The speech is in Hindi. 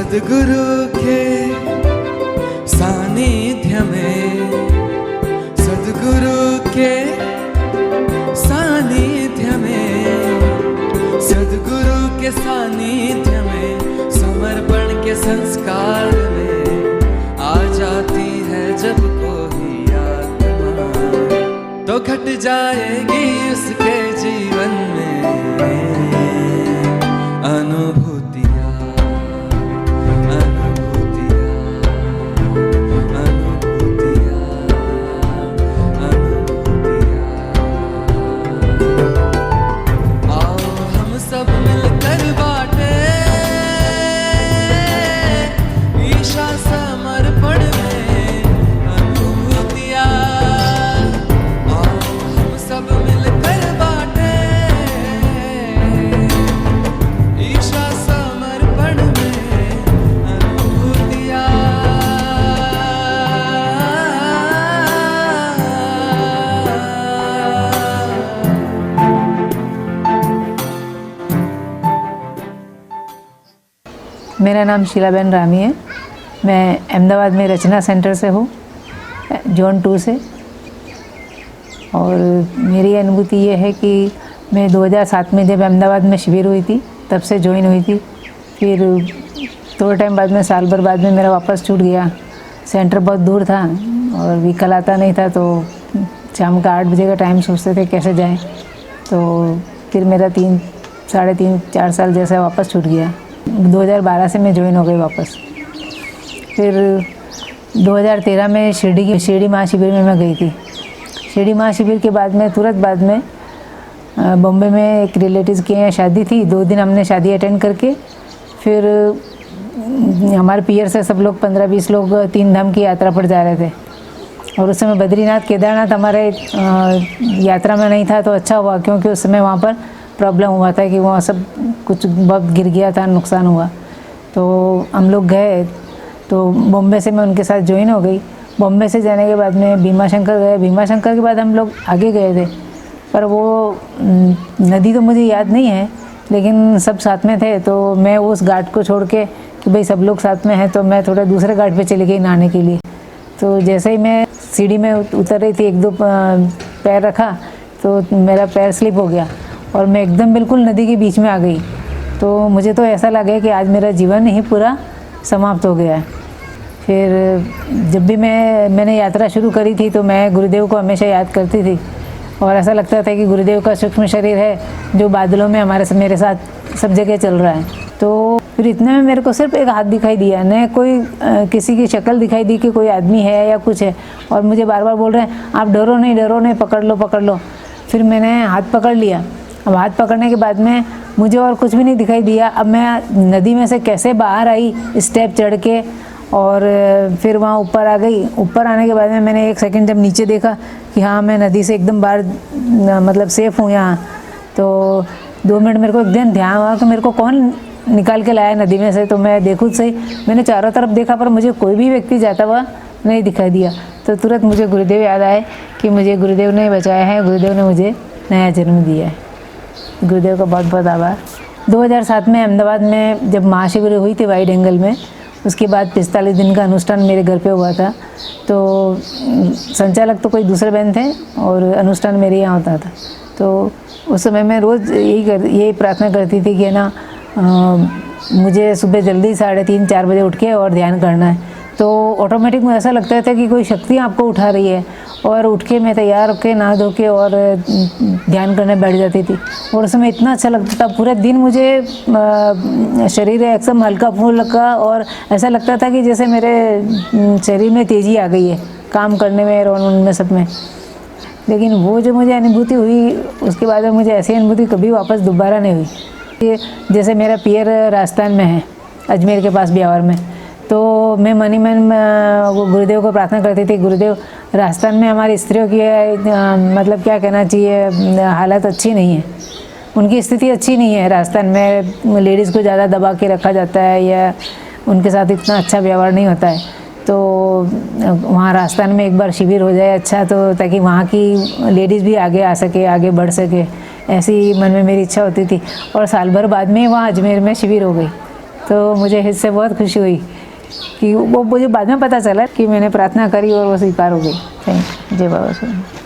सद्गुरु के सानिध्य में, सद्गुरु के सानिध्य में, सद्गुरु के सानिध्य में, समर्पण के संस्कार में आ जाती है जब कोई आत्मा, तो घट जाएगी उसके जीवन में अनुभूतियाँ, अनुभूतियाँ, अनुभूतियाँ, अनुभूतियाँ। आओ हम सब मिलकर बांटे ईशा समर्पण में अनुभूतियाँ। आओ हम सब मिलकर बांटे ईशा समर्पण में अनुभूतियाँ। मेरा नाम शीलाबेन रामी है। मैं अहमदाबाद में रचना सेंटर से हूँ, जोन 2 से। और मेरी अनुभूति ये है कि मैं 2007 में जब अहमदाबाद में शिविर हुई थी तब से ज्वाइन हुई थी। फिर थोड़े टाइम बाद में, साल भर बाद में मेरा वापस छूट गया। सेंटर बहुत दूर था और व्हीकल आता नहीं था, तो शाम का 8 बजे का टाइम सोचते थे कैसे जाएं। तो फिर मेरा 3-4 साल जैसा वापस छूट गया। 2012 से मैं ज्वाइन हो गई वापस। फिर 2013 में शिरडी महाशिविर में मैं गई थी। शिरडी महाशिविर के बाद में तुरंत बाद में बॉम्बे में एक रिलेटिव्स के यहाँ शादी थी। 2 दिन हमने शादी अटेंड करके फिर हमारे पियर से सब लोग 15-20 लोग 3 धाम की यात्रा पर जा रहे थे। और उस समय बद्रीनाथ केदारनाथ हमारे यात्रा में नहीं था, तो अच्छा हुआ, क्योंकि उस समय वहाँ पर प्रॉब्लम हुआ था कि वहाँ सब कुछ बहुत गिर गया था, नुकसान हुआ। तो हम लोग गए, तो बॉम्बे से मैं उनके साथ ज्वाइन हो गई। बॉम्बे से जाने के बाद में भीमाशंकर गए। भीमाशंकर के बाद हम लोग आगे गए थे, पर वो नदी तो मुझे याद नहीं है, लेकिन सब साथ में थे। तो मैं उस घाट को छोड़ के कि भाई सब लोग साथ में हैं, तो मैं थोड़ा दूसरे घाट पे चली गई नहाने के लिए। तो जैसे ही मैं सीढ़ी में उतर रही थी, 1-2 पैर रखा तो मेरा पैर स्लिप हो गया और मैं एकदम बिल्कुल नदी के बीच में आ गई। तो मुझे तो ऐसा लगा कि आज मेरा जीवन ही पूरा समाप्त हो गया है। फिर जब भी मैंने यात्रा शुरू करी थी, तो मैं गुरुदेव को हमेशा याद करती थी और ऐसा लगता था कि गुरुदेव का सूक्ष्म शरीर है जो बादलों में मेरे साथ सब जगह चल रहा है। तो फिर इतने में मेरे को सिर्फ एक हाथ दिखाई दिया, न कोई किसी की शक्ल दिखाई दी कि कोई आदमी है या कुछ है, और मुझे बार बार बोल रहे हैं आप डरो नहीं, पकड़ लो। फिर मैंने हाथ पकड़ लिया। अब हाथ पकड़ने के बाद में मुझे और कुछ भी नहीं दिखाई दिया। अब मैं नदी में से कैसे बाहर आई, स्टेप चढ़ के, और फिर वहाँ ऊपर आ गई। ऊपर आने के बाद में मैंने 1 सेकंड जब नीचे देखा कि हाँ मैं नदी से एकदम बाहर, मतलब सेफ़ हूँ यहाँ। तो 2 मिनट मेरे को एकदम ध्यान हुआ कि मेरे को कौन निकाल के लाया नदी में से। तो मैं देखूँ सही, मैंने चारों तरफ देखा पर मुझे कोई भी व्यक्ति जाता हुआ नहीं दिखाई दिया। तो तुरंत मुझे गुरुदेव याद आए कि मुझे गुरुदेव ने बचाया है, गुरुदेव ने मुझे नया जन्म दिया है। गुरुदेव का बहुत बहुत आभार। 2007 में अहमदाबाद में जब महाशिविर हुई थी वाइड एंगल में, उसके बाद 45 दिन का अनुष्ठान मेरे घर पे हुआ था। तो संचालक तो कोई दूसरे बहन थे और अनुष्ठान मेरे यहाँ होता था। तो उस समय मैं रोज़ यही प्रार्थना करती थी कि ना मुझे सुबह जल्दी 3:30-4 बजे उठ के और ध्यान करना है। तो ऑटोमेटिक मुझे ऐसा लगता था कि कोई शक्ति आपको उठा रही है, और उठ के मैं तैयार होकर नहा धो के और ध्यान करने बैठ जाती थी। और उस समय इतना अच्छा लगता था, पूरे दिन मुझे शरीर एकदम हल्का फुल्का, और ऐसा लगता था कि जैसे मेरे शरीर में तेज़ी आ गई है काम करने में, रोन में, सब में। लेकिन वो जो मुझे अनुभूति हुई, उसके बाद में मुझे ऐसी अनुभूति कभी वापस दोबारा नहीं हुई। जैसे मेरा पियर राजस्थान में है, अजमेर के पास ब्यावर में। तो मैं मन ही मन गुरुदेव को प्रार्थना करती थी, गुरुदेव राजस्थान में हमारी स्त्रियों की मतलब क्या कहना चाहिए, हालत अच्छी नहीं है, उनकी स्थिति अच्छी नहीं है। राजस्थान में लेडीज़ को ज़्यादा दबा के रखा जाता है या उनके साथ इतना अच्छा व्यवहार नहीं होता है। तो वहाँ राजस्थान में एक बार शिविर हो जाए अच्छा, तो ताकि वहाँ की लेडीज़ भी आगे आ सके, आगे बढ़ सके, ऐसी मन में मेरी इच्छा होती थी। और साल भर बाद में वहाँ अजमेर में शिविर हो गई। तो मुझे इससे बहुत खुशी हुई कि वो मुझे बाद में पता चला कि मैंने प्रार्थना करी और वो स्वीकार हो गई। Thank you. जय बाबा।